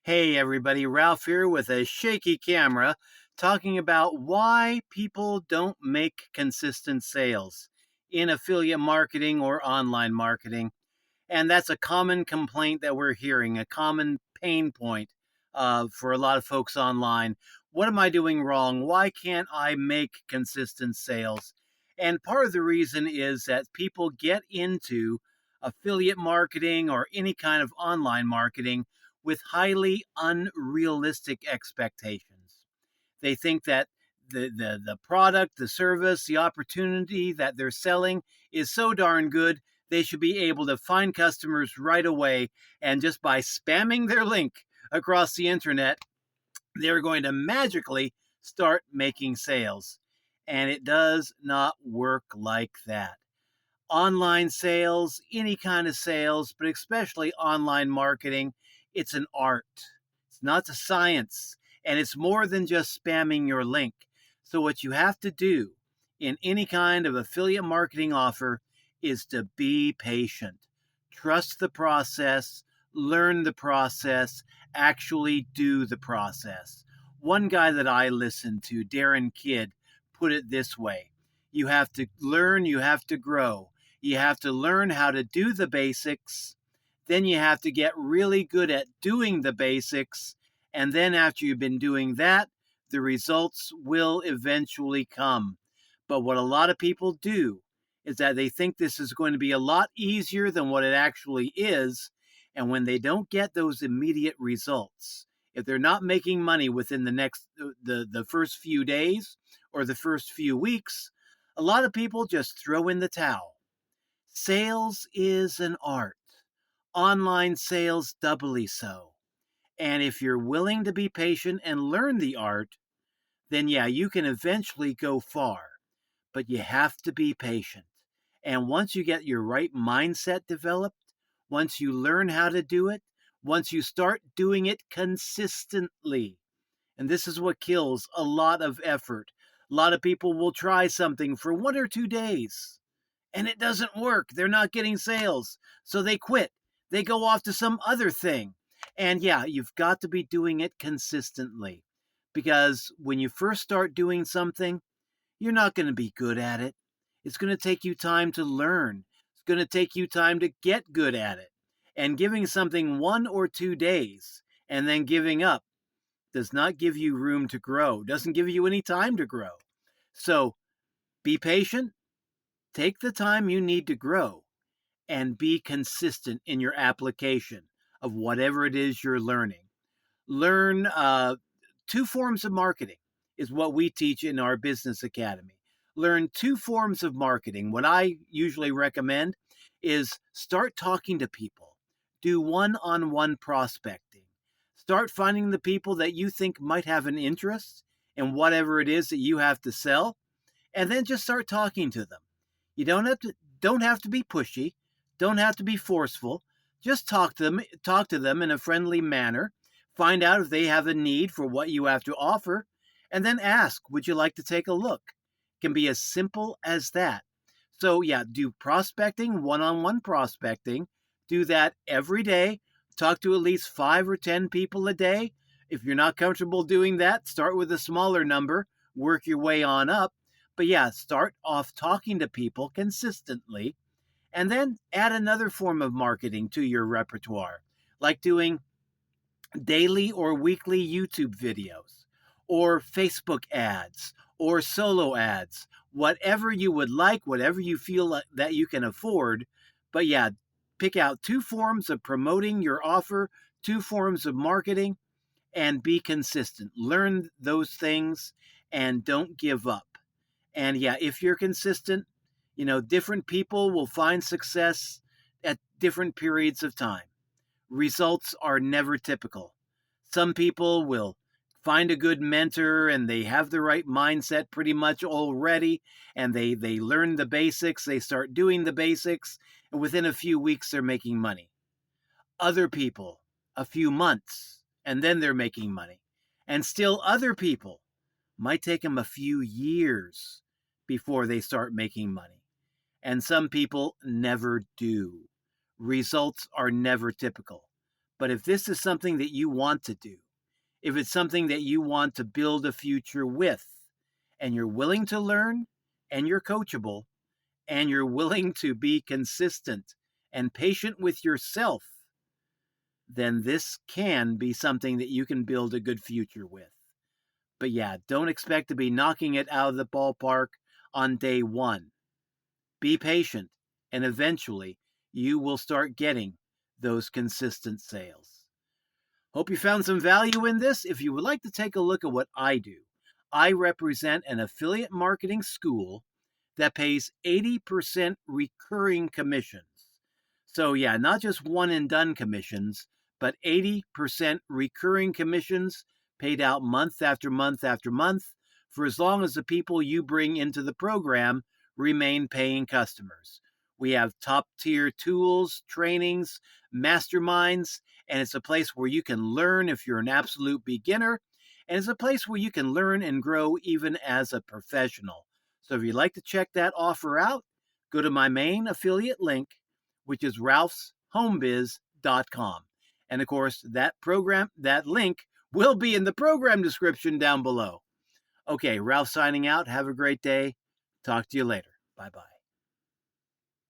Hey everybody, Ralph here with a shaky camera talking about why people don't make consistent sales in affiliate marketing or online marketing. And that's a common complaint that we're hearing, a common pain point for a lot of folks online. What am I doing wrong? Why can't I make consistent sales? And part of the reason is that people get into affiliate marketing or any kind of online marketing with highly unrealistic expectations. They think that the product, the service, the opportunity that they're selling is so darn good, they should be able to find customers right away. And just by spamming their link across the internet, they're going to magically start making sales. And it does not work like that. Online sales, any kind of sales, but especially online marketing, it's an art. It's not a science, and it's more than just spamming your link. So, what you have to do in any kind of affiliate marketing offer is to be patient, trust the process, learn the process, actually do the process. One guy that I listened to, Darren Kidd, put it this way: you have to learn, you have to grow. You have to learn how to do the basics. Then you have to get really good at doing the basics. And then after you've been doing that, the results will eventually come. But what a lot of people do is that they think this is going to be a lot easier than what it actually is. And when they don't get those immediate results, if they're not making money within the first few days or the first few weeks, a lot of people just throw in the towel. Sales is an art. Online sales doubly so. And if you're willing to be patient and learn the art, then yeah, you can eventually go far. But you have to be patient. And once you get your right mindset developed, once you learn how to do it, once you start doing it consistently, and this is what kills a lot of effort. A lot of people will try something for 1 or 2 days and it doesn't work. They're not getting sales. So they quit. They go off to some other thing. And yeah, you've got to be doing it consistently because when you first start doing something, you're not going to be good at it. It's going to take you time to learn. It's going to take you time to get good at it. And giving something 1 or 2 days and then giving up does not give you room to grow, doesn't give you any time to grow. So be patient, take the time you need to grow, and be consistent in your application of whatever it is you're learning. Learn two forms of marketing, is what we teach in our business academy. Learn two forms of marketing. What I usually recommend is start talking to people, do one on one prospecting, start finding the people that you think might have an interest in whatever it is that you have to sell, and then just start talking to them. You don't have to be pushy, don't have to be forceful. Just talk to them in a friendly manner. Find out if they have a need for what you have to offer, and then ask, "Would you like to take a look?" It can be as simple as that. So yeah, do prospecting, one-on-one prospecting. Do that every day. Talk to at least 5 or 10 people a day. If you're not comfortable doing that, start with a smaller number, work your way on up. But yeah, start off talking to people consistently and then add another form of marketing to your repertoire, like doing daily or weekly YouTube videos or Facebook ads or solo ads, whatever you would like, whatever you feel that you can afford. But yeah, pick out two forms of promoting your offer, two forms of marketing, and be consistent. Learn those things and don't give up. And yeah, if you're consistent, different people will find success at different periods of time. Results are never typical. Some people will find a good mentor and they have the right mindset pretty much already, and they learn the basics, they start doing the basics, and within a few weeks they're making money. Other people, a few months, and then they're making money. And still other people might take them a few years before they start making money. And some people never do. Results are never typical. But if this is something that you want to do, if it's something that you want to build a future with, and you're willing to learn, and you're coachable, and you're willing to be consistent and patient with yourself, then this can be something that you can build a good future with. But yeah, don't expect to be knocking it out of the ballpark on day one. Be patient, and eventually you will start getting those consistent sales. Hope you found some value in this. If you would like to take a look at what I do, I represent an affiliate marketing school that pays 80% recurring commissions. So, yeah, not just one and done commissions, but 80% recurring commissions paid out month after month after month for as long as the people you bring into the program remain paying customers. We have top tier tools, trainings, masterminds, and it's a place where you can learn if you're an absolute beginner. And it's a place where you can learn and grow even as a professional. So if you'd like to check that offer out, go to my main affiliate link, which is ralphshomebiz.com. And of course, that link will be in the program description down below. Okay, Ralph signing out. Have a great day. Talk to you later. Bye-bye.